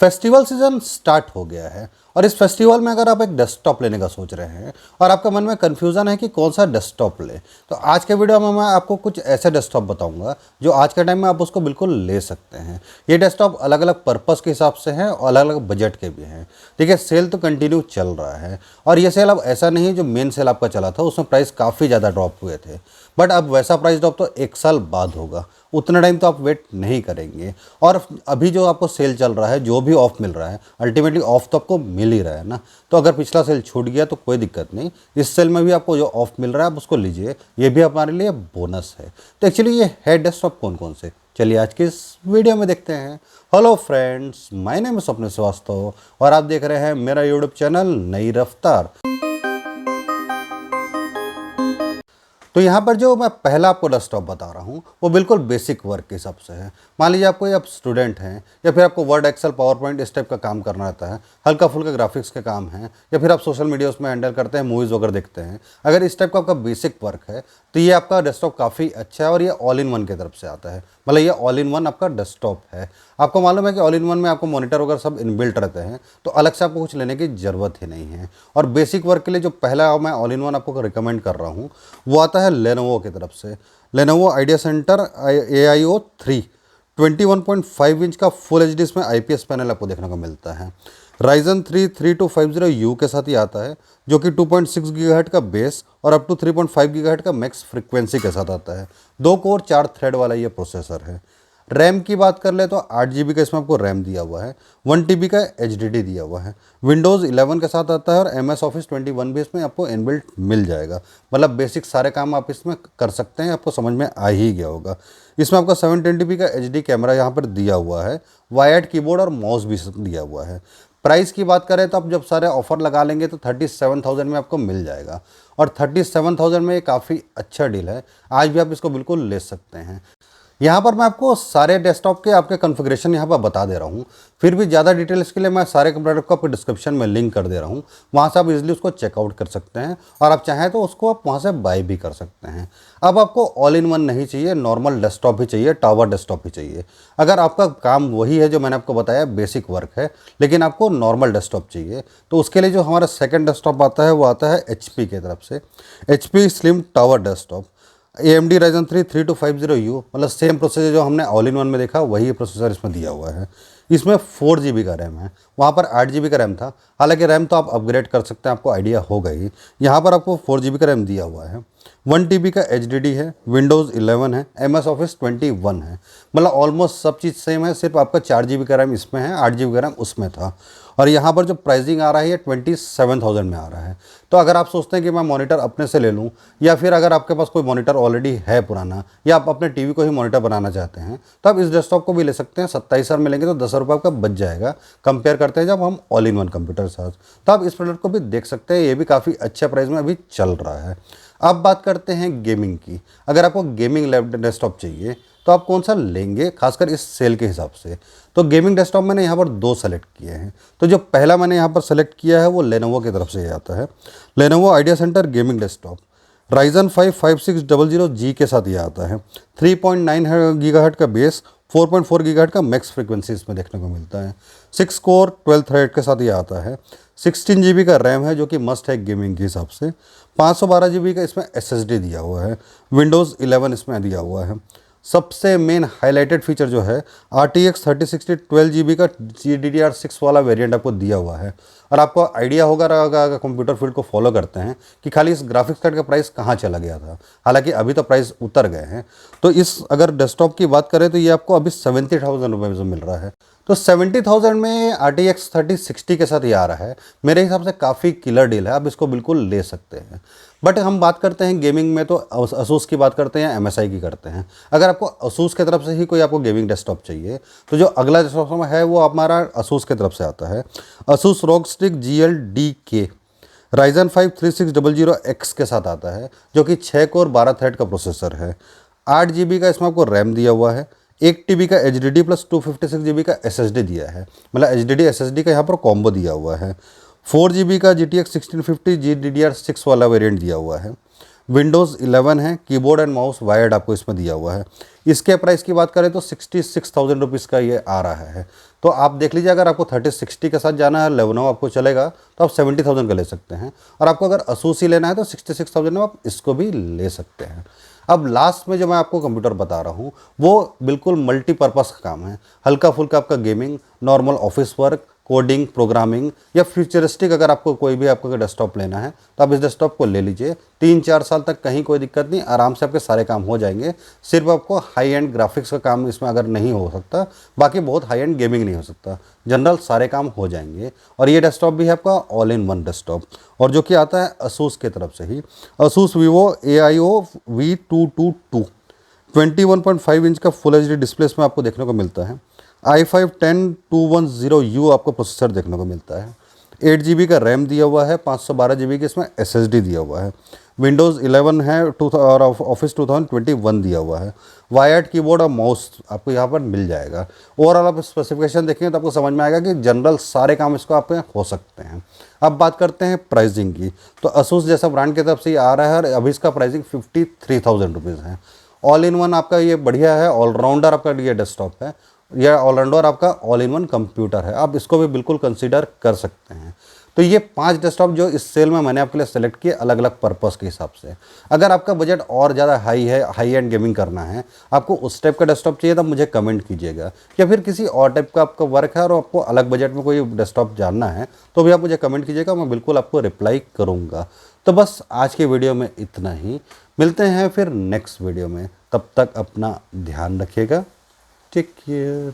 Festival season start हो गया है और इस फेस्टिवल में अगर आप एक डेस्कटॉप लेने का सोच रहे हैं और आपका मन में कन्फ्यूज़न है कि कौन सा डेस्कटॉप ले, तो आज के वीडियो में मैं आपको कुछ ऐसे डेस्कटॉप बताऊंगा जो आज के टाइम में आप उसको बिल्कुल ले सकते हैं। ये डेस्कटॉप अलग अलग पर्पस के हिसाब से हैं और अलग अलग बजट के भी हैं। देखिए, सेल तो कंटिन्यू चल रहा है और ये सेल अब ऐसा नहीं है जो मेन सेल आपका चला था उसमें प्राइस काफ़ी ज़्यादा ड्रॉप हुए थे, बट अब वैसा प्राइस ड्रॉप तो 1 साल बाद होगा। उतना टाइम तो आप वेट नहीं करेंगे। और अभी जो आपको सेल चल रहा है, जो भी ऑफ मिल रहा है, अल्टीमेटली ऑफ तो आपको मिल ही रहा है ना। तो अगर पिछला सेल छूट गया तो कोई दिक्कत नहीं, इस सेल में भी आपको जो ऑफ मिल रहा है आप उसको लीजिए, ये भी हमारे लिए बोनस है। तो एक्चुअली ये है डेस्कटॉप कौन कौन से, चलिए आज के इस वीडियो में देखते हैं। हेलो फ्रेंड्स, माय नेम है स्वप्न श्रीवास्तव और आप देख रहे हैं मेरा यूट्यूब चैनल नई रफ्तार। तो यहाँ पर जो मैं पहला आपको डेस्कटॉप बता रहा हूँ वो बिल्कुल बेसिक वर्क के हिसाब से है। मान लीजिए आप स्टूडेंट हैं या फिर आपको वर्ड, एक्सेल, पावर पॉइंट इस टाइप का काम करना रहता है, हल्का फुल्का ग्राफिक्स के काम है, या फिर आप सोशल मीडिया उसमें हैंडल करते हैं, मूवीज़ वगैरह देखते हैं, अगर इस टाइप का आपका बेसिक वर्क है तो ये आपका डेस्कटॉप काफ़ी अच्छा है और ये ऑल इन वन की तरफ से आता है। मतलब ये ऑल इन वन आपका डेस्कटॉप है। आपको मालूम है कि ऑल इन वन में आपको मॉनिटर वगैरह सब इनबिल्ट रहते हैं, तो अलग से आपको कुछ लेने की ज़रूरत ही नहीं है। और बेसिक वर्क के लिए जो पहला मैं ऑल इन वन आपको रिकमेंड कर रहा हूँ वो आता है लेनोवो की तरफ से। Lenovo idea centre AIO 3 21.5 inch का फुल HD इसमें IPS पैनल आपको देखने को मिलता है। Ryzen 3 3250U के साथ ही आता है, जो कि 2.6 GHz का बेस और अप टू 3.5 GHz का मैक्स फ्रिक्वेंसी के साथ आता है। 2 कोर 4 थ्रेड वाला ये प्रोसेसर है। रैम की बात कर ले तो 8 GB का इसमें आपको रैम दिया हुआ है, 1 TB का HDD दिया हुआ है। विंडोज़ 11 के साथ आता है और MS ऑफिस 21 भी इसमें आपको इनबिल्ट मिल जाएगा। मतलब बेसिक सारे काम आप इसमें कर सकते हैं, आपको समझ में आ ही गया होगा। इसमें आपका 720p का HD कैमरा यहाँ पर दिया हुआ है, वायर्ड कीबोर्ड और माउस भी दिया हुआ है। प्राइस की बात करें तो आप जब सारे ऑफर लगा लेंगे तो 37,000 में आपको मिल जाएगा और 37,000 में ये काफ़ी अच्छा डील है। आज भी आप इसको बिल्कुल ले सकते हैं। यहाँ पर मैं आपको सारे डेस्कटॉप के आपके कॉन्फ़िगरेशन यहाँ पर बता दे रहा हूँ, फिर भी ज़्यादा डिटेल्स के लिए मैं सारे प्रोडक्ट को आपको डिस्क्रिप्शन में लिंक कर दे रहा हूँ, वहाँ से आप इजीली उसको चेकआउट कर सकते हैं और आप चाहें तो उसको आप वहाँ से बाय भी कर सकते हैं। अब आपको ऑल इन वन नहीं चाहिए, नॉर्मल डेस्कटॉप ही चाहिए, टावर डेस्कटॉप ही चाहिए। अगर आपका काम वही है जो मैंने आपको बताया, बेसिक वर्क है, लेकिन आपको नॉर्मल डेस्कटॉप चाहिए, तो उसके लिए जो हमारा सेकेंड डेस्कटॉप आता है वो आता है HP की तरफ से, HP slim tower desktop. AMD Ryzen 3 3250U, मतलब सेम प्रोसेसर जो हमने ऑल इन वन में देखा वही प्रोसेसर इसमें दिया हुआ है। इसमें 4 GB का रैम है, वहाँ पर 8 GB का रैम था। हालांकि रैम तो आप अपग्रेड कर सकते हैं, आपको आइडिया होगा ही। यहाँ पर आपको 4 GB का रैम दिया हुआ है, 1 TB का HDD है, Windows 11 है, MS ऑफिस 21 है। मतलब ऑलमोस्ट सब चीज़ सेम है, सिर्फ आपका 4 GB का रैम इसमें है, 8 GB का रैम उसमें था। और यहाँ पर जो प्राइसिंग आ रहा है ये 27,000 में आ रहा है। तो अगर आप सोचते हैं कि मैं मॉनिटर अपने से ले लूँ, या फिर अगर आपके पास कोई मॉनिटर ऑलरेडी है पुराना, या आप अपने टीवी को ही मॉनिटर बनाना चाहते हैं, तो आप इस डेस्कटॉप को भी ले सकते हैं। 27,000 में लेंगे तो 10 रुपये आपका बच जाएगा, कंपेयर करते हैं जब हम ऑल इन वन कंप्यूटर के साथ। तो आप इस प्रोडक्ट को भी देख सकते हैं, ये भी काफ़ी अच्छे प्राइस में अभी चल रहा है। अब बात करते हैं गेमिंग की। अगर आपको गेमिंग लैपटॉप डेस्कटॉप चाहिए तो आप कौन सा लेंगे, खासकर इस सेल के हिसाब से। तो गेमिंग डेस्कटॉप मैंने यहाँ पर 2 सेलेक्ट किए हैं। तो जो पहला मैंने यहाँ पर सेलेक्ट किया है वो लेनोवो की तरफ से आता है, Lenovo idea centre gaming desktop. Ryzen 5 5600G के साथ ये आता है, 3.9 GHz का बेस, 4.4 GHz का मैक्स फ्रिक्वेंसी इसमें देखने को मिलता है। 6 कोर 12 थ्रेड के साथ ये आता है, 16 GB का रैम है जो कि मस्ट है गेमिंग के हिसाब से, 512 GB का इसमें SSD दिया हुआ है, Windows 11 इसमें दिया हुआ है। सबसे मेन हाईलाइटेड फीचर जो है RTX 3060 12 GB का GDDR6 वाला वेरिएंट आपको दिया हुआ है। और आपको आइडिया होगा अगर कंप्यूटर फील्ड को फॉलो करते हैं कि खाली इस ग्राफिक्स कार्ड का प्राइस कहाँ चला गया था, हालांकि अभी तो प्राइस उतर गए हैं। तो इस अगर डेस्कटॉप की बात करें तो ये आपको अभी 70,000 रुपये में मिल रहा है। तो 70,000 में RTX 3060 के साथ ये आ रहा है, मेरे हिसाब से काफ़ी किलर डील है, आप इसको बिल्कुल ले सकते हैं। बट हम बात करते हैं गेमिंग में तो Asus की बात करते हैं, MSI की करते हैं। अगर आपको Asus की तरफ से ही कोई आपको गेमिंग डेस्कटॉप चाहिए तो जो अगला डेस्कटॉप है वो हमारा Asus की तरफ से आता है, Asus ROG Strix GL-DK Ryzen 5 3600X के साथ आता है, जो कि 6 कोर 12 थ्रेड का प्रोसेसर है। 8 GB का इसमें आपको रैम दिया हुआ है, 1 TB का HDD प्लस 256 GB का SSD दिया है। मतलब HDD SSD का यहाँ पर कॉम्बो दिया हुआ है। 4 GB का GTX 1650 GDDR6 वाला वेरिएंट दिया हुआ है। विंडोज़ 11 है, कीबोर्ड एंड माउस वायर्ड आपको इसमें दिया हुआ है। इसके प्राइस की बात करें तो 66,000 रुपीज़ का ये आ रहा है। तो आप देख लीजिए, अगर आपको 3060 के साथ जाना है, लेनोवो आपको चलेगा तो आप 70,000 का ले सकते हैं। और आपको अगर असूस ही लेना है तो 66,000 में आप इसको भी ले सकते हैं। अब लास्ट में जो मैं आपको कंप्यूटर बता रहा हूँ वो बिल्कुल मल्टीपर्पज़ का काम है। हल्का फुल्का आपका gaming, normal office work, coding, programming या फ्यूचरिस्टिक अगर आपको कोई भी आपको डेस्कटॉप लेना है तो आप इस डेस्कटॉप को ले लीजिए। 3-4 साल तक कहीं कोई दिक्कत नहीं, आराम से आपके सारे काम हो जाएंगे। सिर्फ आपको हाई एंड ग्राफिक्स का काम इसमें अगर नहीं हो सकता, बाकी बहुत हाई एंड गेमिंग नहीं हो सकता, जनरल सारे काम हो जाएंगे। और ये डेस्कटॉप भी है आपका ऑल इन वन डेस्कटॉप, और जो कि आता है असूस की तरफ से ही, Asus Vivo AIO V222 21.5 inch का फुल HD डिस्प्ले इसमें आपको देखने को मिलता है। i5-10210U आपको प्रोसेसर देखने को मिलता है। 8 GB का रैम दिया हुआ है, 512 GB की इसमें SSD दिया हुआ है। विंडोज़ 11 है और ऑफिस 2021 दिया हुआ है। वायर्ड कीबोर्ड और माउस आपको यहाँ पर मिल जाएगा। ओवरऑल आप स्पेसिफिकेशन देखेंगे तो आपको समझ में आएगा कि जनरल सारे काम इसको आप हो सकते हैं। अब बात करते हैं प्राइसिंग की, तो असूस जैसा ब्रांड की तरफ से ये आ रहा है और अभी इसका प्राइसिंग 53,000 रुपीज़ है। ऑल इन वन आपका ये बढ़िया है, ऑलराउंडर आपका ये डेस्कटॉप है, यह ऑलराउंडर आपका ऑल इन वन कंप्यूटर है, आप इसको भी बिल्कुल कंसीडर कर सकते हैं। तो ये 5 डेस्कटॉप जो इस सेल में मैंने आपके लिए सेलेक्ट किए अलग अलग पर्पस के हिसाब से। अगर आपका बजट और ज़्यादा हाई है, हाई एंड गेमिंग करना है, आपको उस टाइप का डेस्कटॉप चाहिए तो मुझे कमेंट कीजिएगा, या फिर किसी और टाइप का आपका वर्क है और आपको अलग बजट में कोई डेस्कटॉप जानना है तो भी आप मुझे कमेंट कीजिएगा, मैं बिल्कुल आपको रिप्लाई करूँगा। तो बस आज के वीडियो में इतना ही, मिलते हैं फिर नेक्स्ट वीडियो में, तब तक अपना ध्यान रखिएगा। Take care.